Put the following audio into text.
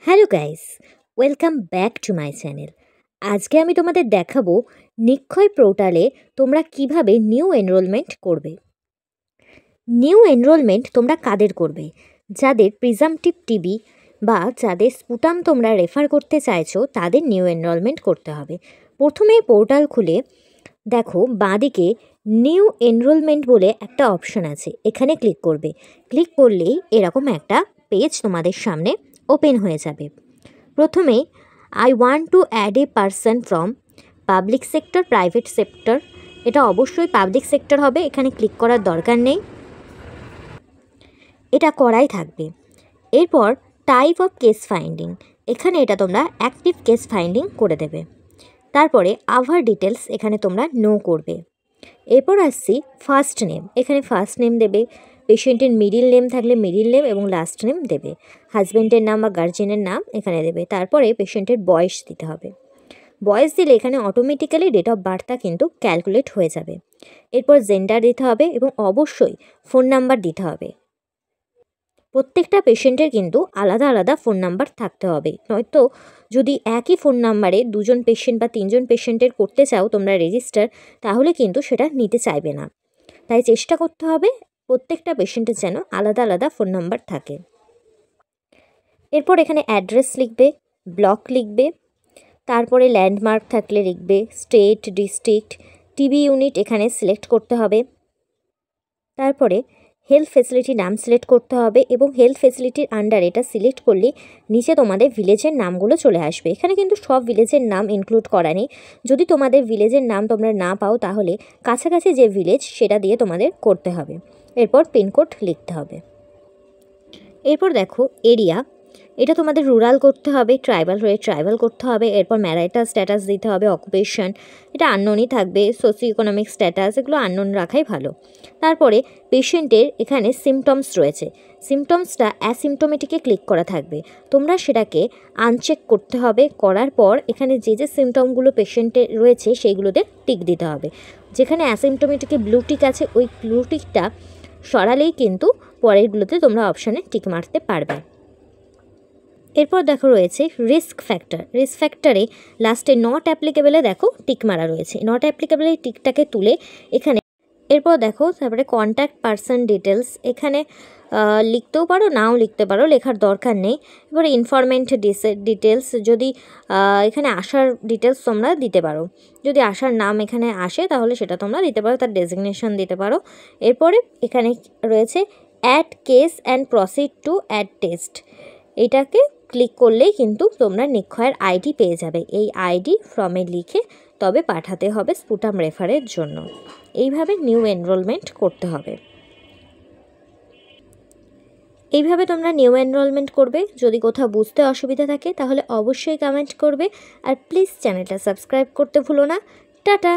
Hello guys, welcome back to my channel. আজকে আমি তোমাদের দেখাবো নিক্ষয় পোর্টালে তোমরা কিভাবে নিউ এনরোলমেন্ট করবে। নিউ এনরোলমেন্ট তোমরা কাদের করবে? যাদের প্রিজামটিভ টিবি বা যাদের স্পুটাম তোমরা রেফার করতে চাইছো তাদের নিউ এনরোলমেন্ট করতে হবে। প্রথমে পোর্টাল খুলে দেখো বাঁদিকে নিউ এনরোলমেন্ট বলে একটা অপশন আছে, এখানে ক্লিক করবে। ক্লিক করলেই এরকম একটা পেজ তোমাদের সামনে ওপেন হয়ে যাবে। প্রথমে I want to add a person from public sector, private sector, এটা অবশ্যই পাবলিক সেক্টর হবে, এখানে ক্লিক করার দরকার নেই, এটা করাই থাকবে। এরপর টাইপ অফ কেস ফাইন্ডিং, এখানে এটা তোমরা অ্যাক্টিভ কেস ফাইন্ডিং করে দেবে। তারপরে আভার ডিটেলস, এখানে তোমরা নো করবে। এরপর আসছি ফার্স্ট নেম, এখানে ফার্স্ট নেম দেবে, পেশেন্টের মিডিল নেম থাকলে মিডিল নেম এবং লাস্ট নেম দেবে, হাজব্যান্ডের নাম বা গার্জেনের নাম এখানে দেবে। তারপরে পেশেন্টের বয়স দিতে হবে, বয়স দিলে এখানে অটোমেটিক্যালি ডেট অফ বার্থটা কিন্তু ক্যালকুলেট হয়ে যাবে। এরপর জেন্ডার দিতে হবে এবং অবশ্যই ফোন নাম্বার দিতে হবে। প্রত্যেকটা পেশেন্টের কিন্তু আলাদা আলাদা ফোন নাম্বার থাকতে হবে, নয়তো যদি একই ফোন নাম্বারে দুজন পেশেন্ট বা তিনজন পেশেন্টের করতে চাও তোমরা রেজিস্টার, তাহলে কিন্তু সেটা নিতে চাইবে না। তাই চেষ্টা করতে হবে প্রত্যেকটা পেশেন্টের যেন আলাদা আলাদা ফোন নাম্বার থাকে। এরপর এখানে অ্যাড্রেস লিখবে, ব্লক লিখবে, তারপরে ল্যান্ডমার্ক থাকলে লিখবে, স্টেট, ডিস্ট্রিক্ট, টিবি ইউনিট এখানে সিলেক্ট করতে হবে। তারপরে হেলথ ফেসিলিটি নাম সিলেক্ট করতে হবে এবং হেলথ ফেসিলিটির আন্ডার এটা সিলেক্ট করলে নিচে তোমাদের ভিলেজের নামগুলো চলে আসবে। এখানে কিন্তু সব ভিলেজের নাম ইনক্লুড করা নেই, যদি তোমাদের ভিলেজের নাম তোমরা না পাও তাহলে কাছাকাছি যে ভিলেজ সেটা দিয়ে তোমাদের করতে হবে। এরপর পিনকোড লিখতে হবে। এরপর দেখো এরিয়া, এটা তোমাদের রুরাল করতে হবে, ট্রাইবাল হয়ে ট্রাইবাল করতে হবে। এরপর ম্যারিটাল স্ট্যাটাস দিতে হবে, অকুপেশন এটা আননোনই থাকবে, সোশিও ইকোনমিক স্ট্যাটাস এগুলো আননোন রাখাই ভালো। তারপরে পেশেন্টের এখানে সিমটমস রয়েছে, সিমটমসটা অ্যাসিমটোমেটিকে ক্লিক করা থাকবে, তোমরা সেটাকে আনচেক করতে হবে। করার পর এখানে যে যে সিমটমগুলো পেশেন্টের রয়েছে সেইগুলোতে টিক দিতে হবে। যেখানে অ্যাসিমটোমেটিকে ব্লু টিক আছে ওই ব্লু টিকটা সরালেই কিন্তু পরেরগুলোতে তোমরা অপশানে টিক মারতে পারবে। এরপর দেখো রয়েছে রিস্ক ফ্যাক্টর, রিস্ক ফ্যাক্টরে লাস্টে নট অ্যাপ্লিকেবলে দেখো টিক মারা রয়েছে, নট অ্যাপ্লিকেবল এই টিকটাকে তুলে এখানে। এরপর দেখো তারপরে কন্ট্যাক্ট পারসন ডিটেলস, এখানে লিখতেও পারো নাও লিখতে পারো, লেখার দরকার নেই। এবারে ইনফরমেন্ট ডিটেলস, যদি এখানে আসার ডিটেলস তোমরা দিতে পারো, যদি আসার নাম এখানে আসে তাহলে সেটা তোমরা দিতে পারো, তার ডেজিগনেশন দিতে পারো। এরপরে এখানে রয়েছে add case and proceed to add test, এটাকে ক্লিক করলেই কিন্তু তোমরা নিক্ষয়ের আইডি পেয়ে যাবে। এই আইডি ফর্মে লিখে তবে পাঠাতে হবে স্পুটাম রেফারের জন্য। এইভাবে নিউ এনরোলমেন্ট করতে হবে। এইভাবে তোমরা নিউ এনরোলমেন্ট করবে। যদি কোথাও বুঝতে অসুবিধা থাকে তাহলে অবশ্যই কমেন্ট করবে, আর প্লিজ চ্যানেলটা সাবস্ক্রাইব করতে ভুলো না। টাটা।